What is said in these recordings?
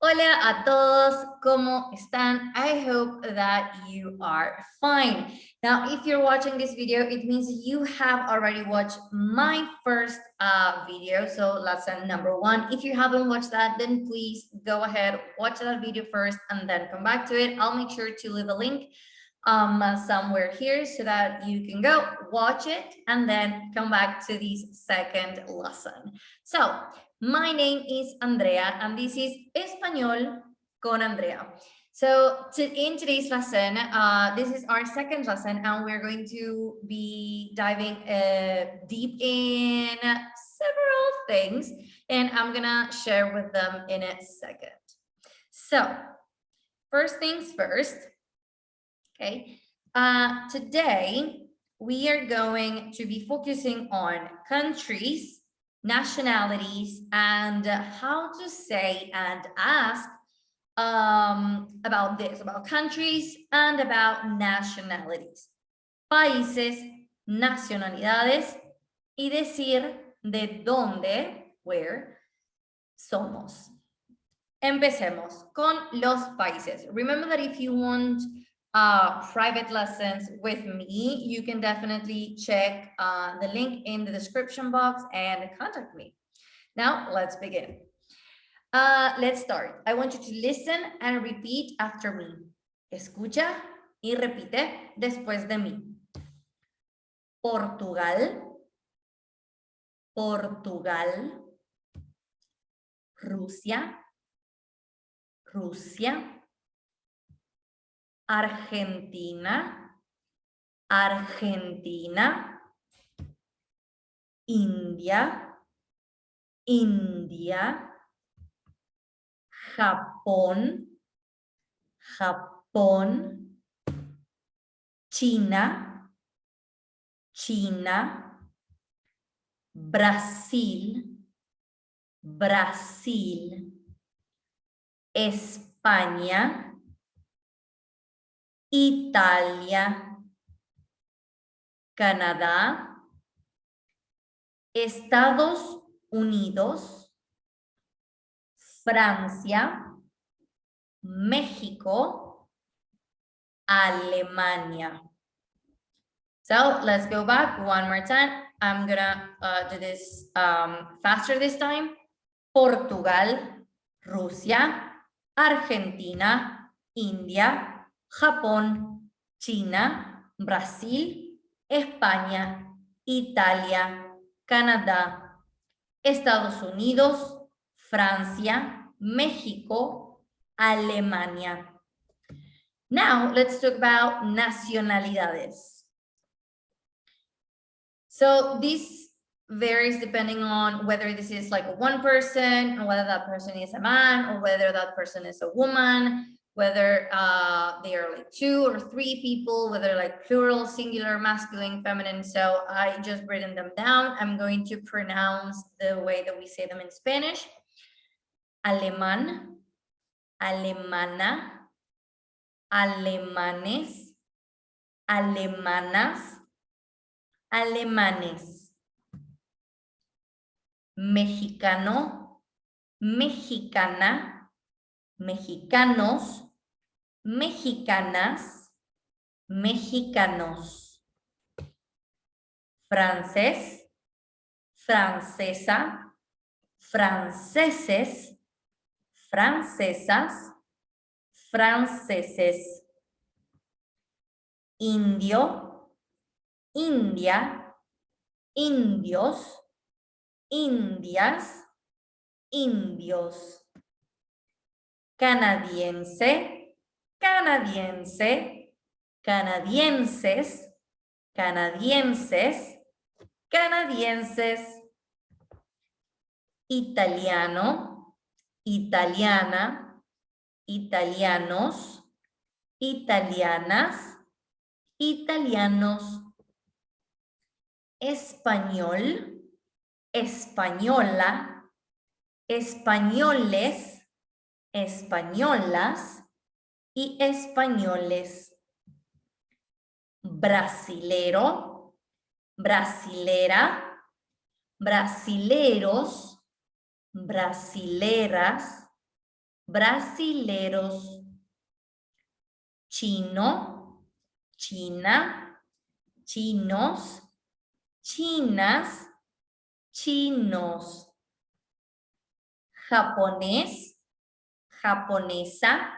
Hola a todos, ¿cómo están? I hope that you are fine. Now, if you're watching this video, it means you have already watched my first video, so lesson number 1. If you haven't watched that, then please go ahead, watch that video first, and then come back to it. I'll make sure to leave a link somewhere here so that you can go watch it and then come back to this second lesson. So, my name is Andrea, and this is Español con Andrea. So in today's lesson, this is our second lesson, and we're going to be diving deep in several things, and I'm gonna share with them in a second. So first things first, okay, today we are going to be focusing on countries, nationalities, and how to say and ask about this, about countries and about nationalities. Países, nacionalidades, y decir de dónde, where, somos. Empecemos con los países. Remember that if you want private lessons with me, you can definitely check the link in the description box and contact me. Now, let's begin. Let's start. I want you to listen and repeat after me. Escucha y repite después de mí. Portugal, Portugal, Rusia, Rusia, Argentina, Argentina, India, India, Japón, Japón, China, China, Brasil, Brasil, España, Italia, Canadá, Estados Unidos, Francia, México, Alemania. So let's go back one more time. I'm gonna do this faster this time. Portugal, Rusia, Argentina, India, Japón, China, Brasil, España, Italia, Canadá, Estados Unidos, Francia, México, Alemania. Now, let's talk about nacionalidades. So this varies depending on whether this is like one person, or whether that person is a man, or whether that person is a woman, whether they are like 2 or 3 people, whether like plural, singular, masculine, feminine. So I just written them down. I'm going to pronounce the way that we say them in Spanish. Alemán, alemana, alemanes, alemanas, alemanes. Mexicano, mexicana, mexicanos, mexicanas, mexicanos. Francés, francesa, franceses, francesas, franceses. Indio, India, indios, indias, indios. Canadiense, canadiense, canadienses, canadienses, canadienses. Italiano, italiana, italianos, italianas, italianos. Español, española, españoles, españolas y españoles. Brasilero, brasilera, brasileros, brasileras, brasileros, chino, china, chinos, chinas, chinos, japonés, japonesa,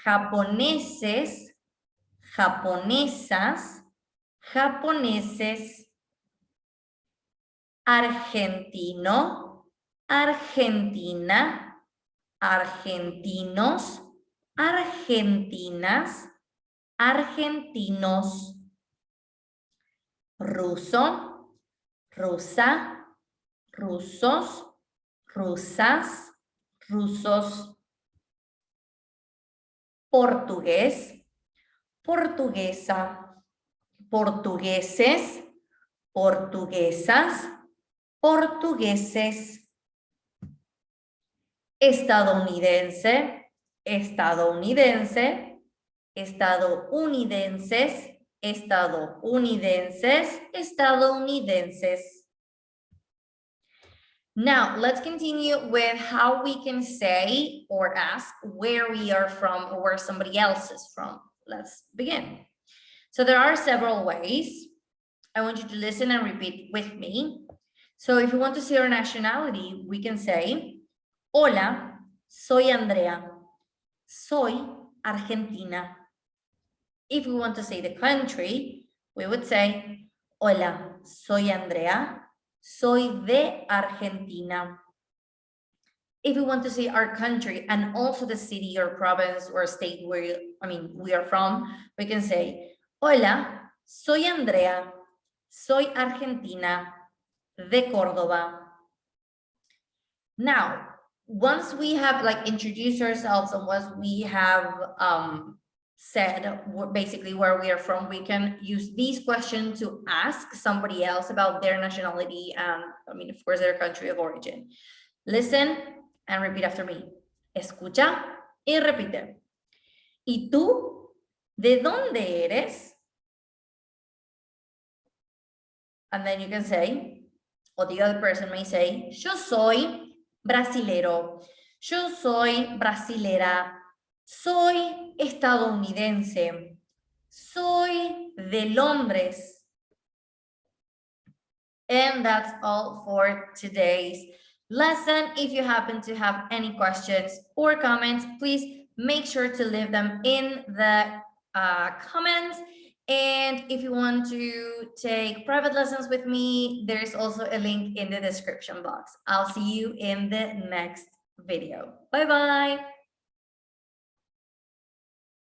japoneses, japonesas, japoneses, argentino, argentina, argentinos, argentinas, argentinos, ruso, rusa, rusos, rusas, rusos, portugués, portuguesa, portugueses, portuguesas, portugueses, estadounidense, estadounidense, estadounidenses, estadounidenses, estadounidenses. Now, let's continue with how we can say or ask where we are from or where somebody else is from. Let's begin. So there are several ways. I want you to listen and repeat with me. So if you want to say our nationality, we can say, Hola, soy Andrea. Soy Argentina. If we want to say the country, we would say, Hola, soy Andrea. Soy de Argentina. If we want to say our country and also the city or province or state where, we are from, we can say, Hola, soy Andrea. Soy Argentina, de Córdoba. Now, once we have introduced ourselves and once we have said basically where we are from, we can use these questions to ask somebody else about their nationality and, of course, their country of origin. Listen and repeat after me. Escucha y repite. ¿Y tú? ¿De dónde eres? And then you can say, or the other person may say, yo soy brasilero, yo soy brasilera, soy estadounidense, soy de Londres. And that's all for today's lesson. If you happen to have any questions or comments, please make sure to leave them in the comments. And if you want to take private lessons with me, there's also a link in the description box. I'll see you in the next video. Bye-bye.